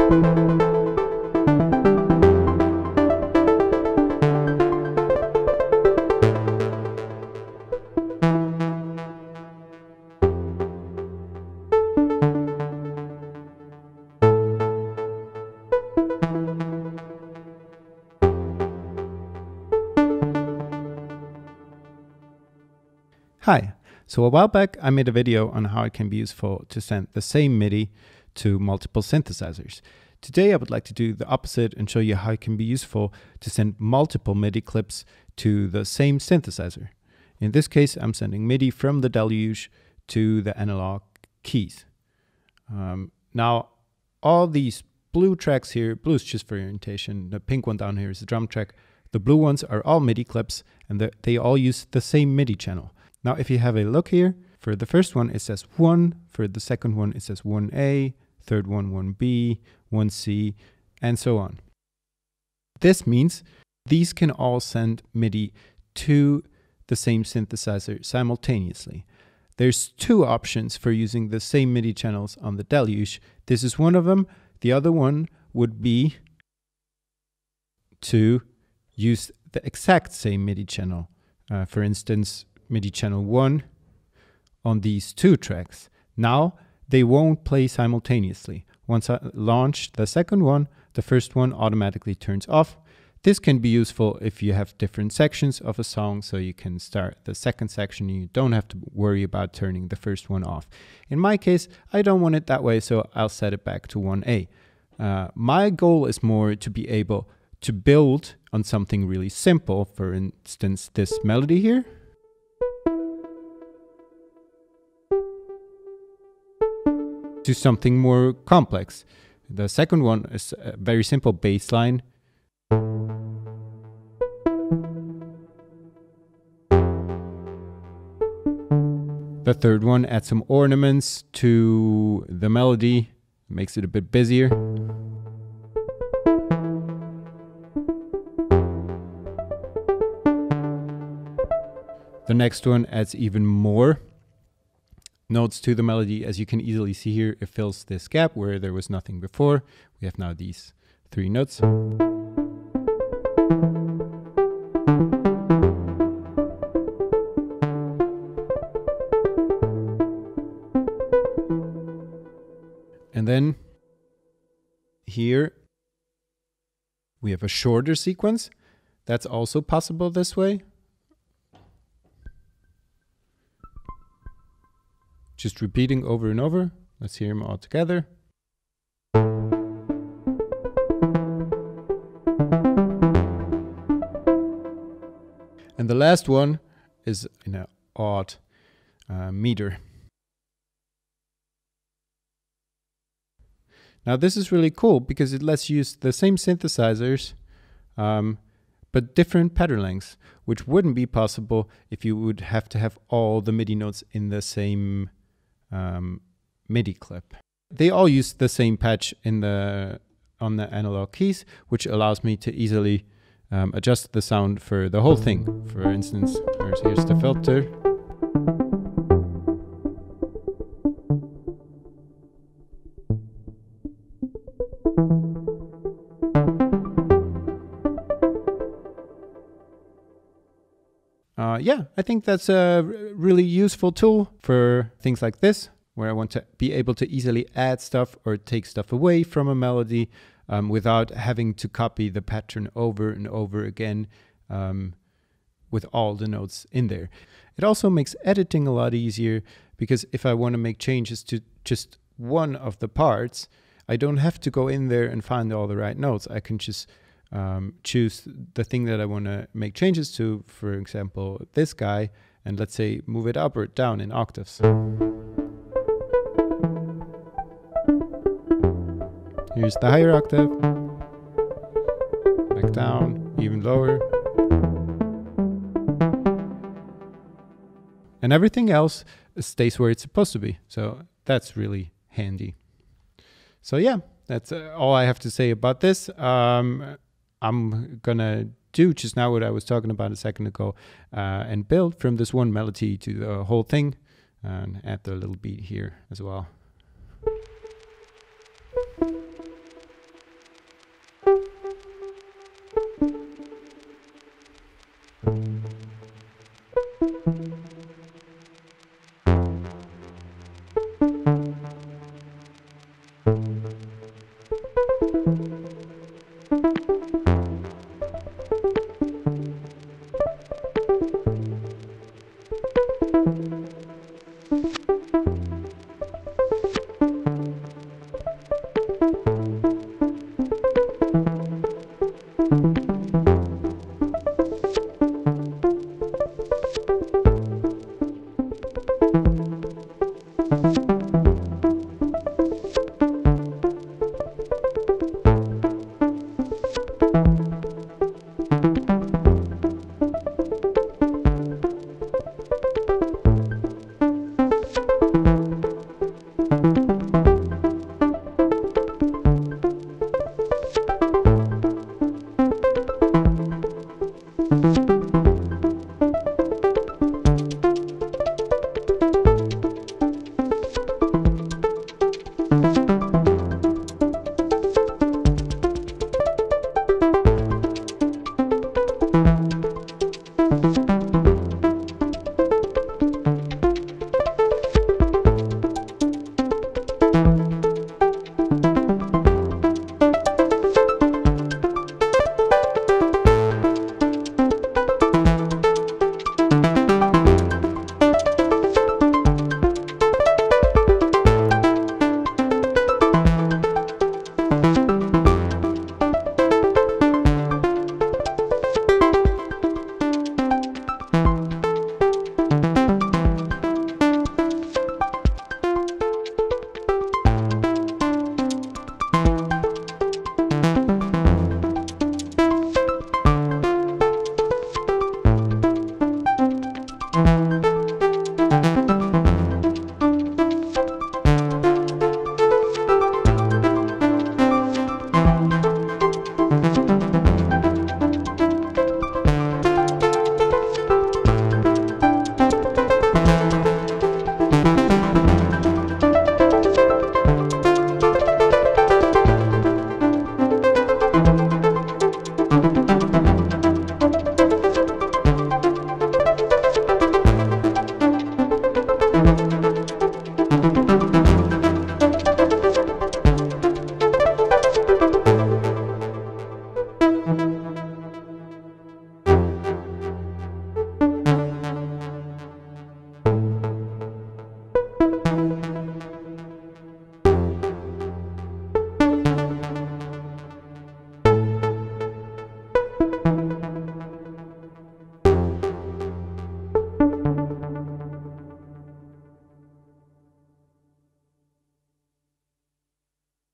Hi, so a while back I made a video on how it can be useful to send the same MIDI to multiple synthesizers. Today I would like to do the opposite and show you how it can be useful to send multiple MIDI clips to the same synthesizer. In this case I'm sending MIDI from the Deluge to the analog keys. Now all these blue tracks here, blue is just for orientation, the pink one down here is the drum track. The blue ones are all MIDI clips and they all use the same MIDI channel. Now, if you have a look here, for the first one, it says 1. For the second one, it says 1A. Third one, 1B, 1C, and so on. This means these can all send MIDI to the same synthesizer simultaneously. There's two options for using the same MIDI channels on the Deluge. This is one of them. The other one would be to use the exact same MIDI channel. For instance, MIDI channel 1 on these two tracks. Now they won't play simultaneously. Once I launch the second one, the first one automatically turns off. This can be useful if you have different sections of a song, so you can start the second section and you don't have to worry about turning the first one off. In my case, I don't want it that way, so I'll set it back to 1A. My goal is more to be able to build on something really simple. For instance, this melody here. To something more complex. The second one is a very simple bass line. The third one adds some ornaments to the melody, makes it a bit busier. The next one adds even more notes to the melody. As you can easily see here, it fills this gap where there was nothing before. We have now these three notes. And then here we have a shorter sequence. That's also possible this way. Just repeating over and over. Let's hear them all together. And the last one is in an odd meter. Now this is really cool because it lets you use the same synthesizers but different pattern lengths, which wouldn't be possible if you would have to have all the MIDI notes in the same MIDI clip. They all use the same patch on the analog keys, which allows me to easily adjust the sound for the whole thing. For instance, here's the filter. Yeah, I think that's a really useful tool for things like this, where I want to be able to easily add stuff or take stuff away from a melody without having to copy the pattern over and over again with all the notes in there. It also makes editing a lot easier because if I want to make changes to just one of the parts, I don't have to go in there and find all the right notes. I can just choose the thing that I want to make changes to, for example, this guy, and let's say move it up or down in octaves. Here's the higher octave, back down, even lower. And everything else stays where it's supposed to be. So that's really handy. So yeah, that's all I have to say about this. I'm gonna do just now what I was talking about a second ago and build from this one melody to the whole thing and add the little beat here as well.